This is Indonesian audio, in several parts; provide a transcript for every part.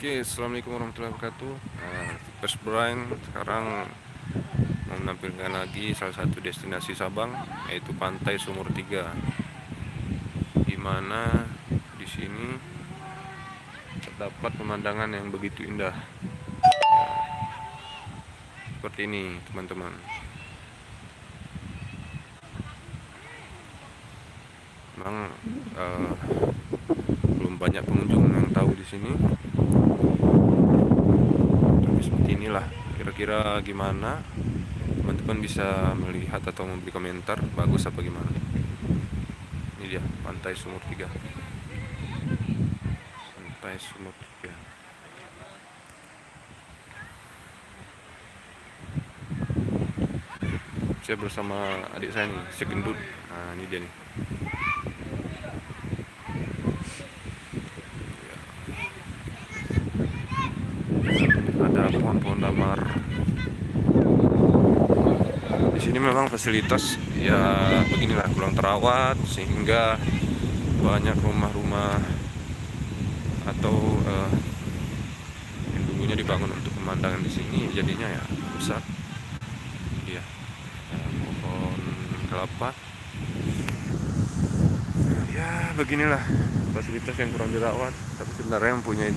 Oke, assalamualaikum warahmatullahi wabarakatuh. First Brian sekarang mau menampilkan lagi salah satu destinasi Sabang, yaitu Pantai Sumur Tiga. Di mana di sini terdapat pemandangan yang begitu indah. Seperti ini, teman-teman. Memang belum banyak pengunjung yang tahu di sini. Tapi seperti inilah. Kira-kira gimana? Teman-teman bisa melihat atau memberi komentar bagus apa gimana. Ini dia Pantai Sumur Tiga. Pantai Sumur Tiga. Saya bersama adik saya nih, si gendut. Nah, ini dia nih. Ada pohon-pohon damar. Di sini memang fasilitas ya beginilah, kurang terawat sehingga banyak rumah-rumah atau yang dulunya dibangun untuk pemandangan di sini jadinya ya rusak. Dia pohon kelapa. Ya beginilah fasilitas yang kurang dirawat, tapi sebenarnya mempunyai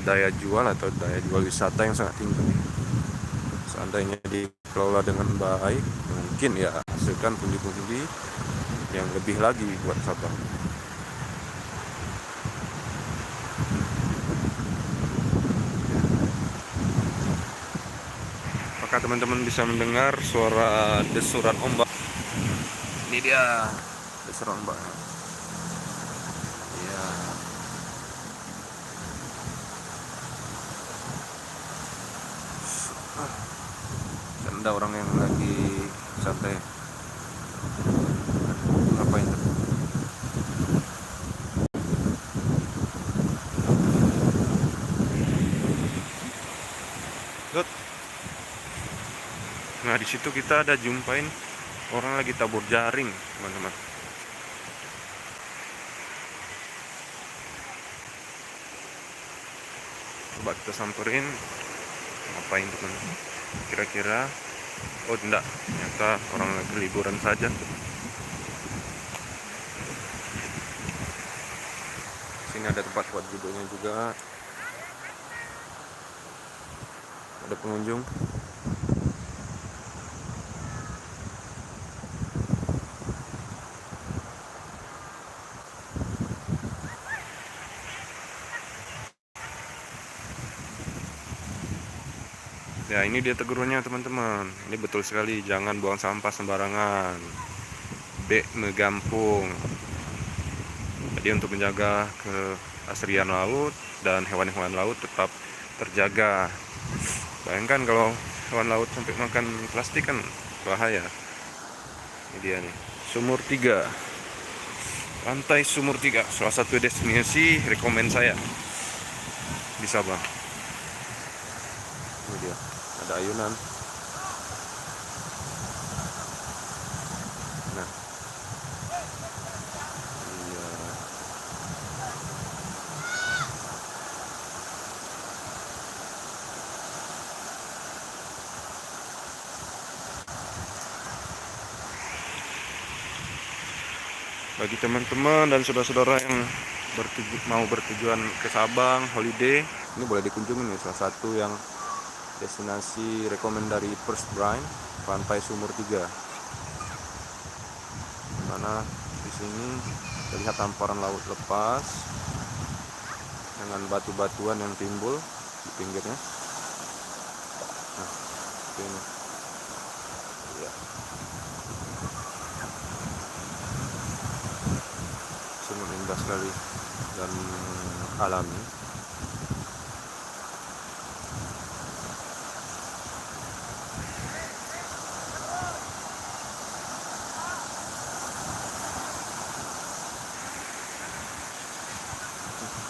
daya jual atau daya jual wisata yang sangat tinggi. Seandainya dikelola dengan baik, mungkin ya hasilkan pundi-pundi yang lebih lagi buat Sabang. Apakah teman-teman bisa mendengar suara desuran ombak? Ini dia desuran ombak. Ya. Dan ada orang yang lagi santai. Apa itu? Good. Nah, di situ kita ada jumpain orang lagi tabur jaring, teman-teman. Coba kita samperin. Ngapain teman-teman? Kira-kira oh enggak, ternyata orang lagi liburan saja. Sini ada tempat buat duduknya juga. Ada pengunjung. Ya, ini dia tegurannya teman-teman. Ini betul sekali, jangan buang sampah sembarangan. B megampung. Jadi untuk menjaga keasrian laut dan hewan-hewan laut tetap terjaga. Bayangkan kalau hewan laut sampai makan plastik kan bahaya. Ini dia nih, Sumur Tiga. Pantai Sumur Tiga, salah satu destinasi rekomen saya di Sabang. Ini dia, ada ayunan. Nah, iya. Bagi teman-teman dan saudara-saudara yang mau bertujuan ke Sabang holiday, ini boleh dikunjungi nih, salah satu yang destinasi rekomend dari First Brian, Pantai Sumur Tiga. Mana di sini terlihat hamparan laut lepas dengan batu-batuan yang timbul di pinggirnya. Nah, ini. Ya. Sumur indah sekali dan alami.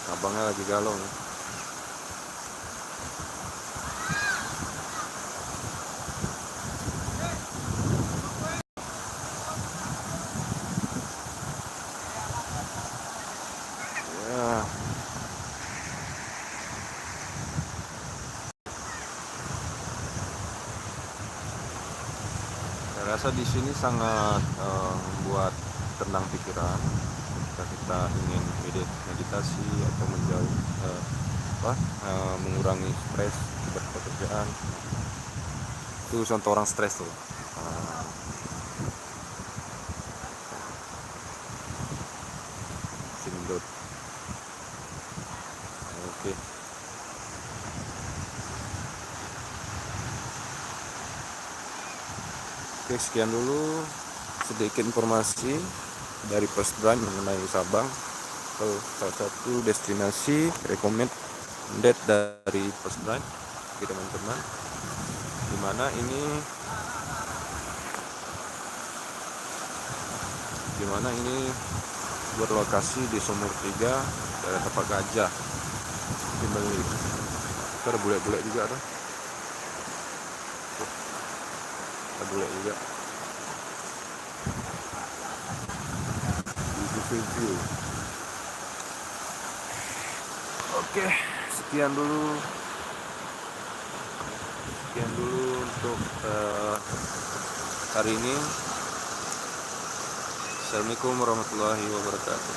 Abangnya lagi galau nih. Ya. rasa di sini sangat membuat tenang pikiran ketika kita ingin meditasi atau mengurangi stres pekerjaan. Itu contoh orang stres tuh. Sindut. Oke. Oke, sekian dulu sedikit informasi dari First Brand mengenai Sabang, salah satu destinasi recommended dari First Brand bagi teman-teman, dimana ini berlokasi di Sumur 3 daerah Tapak Gajah di Beli. Itu ada bule-bule juga tuh. Ada bule juga. View. Oke, sekian dulu untuk hari ini. Assalamualaikum warahmatullahi wabarakatuh.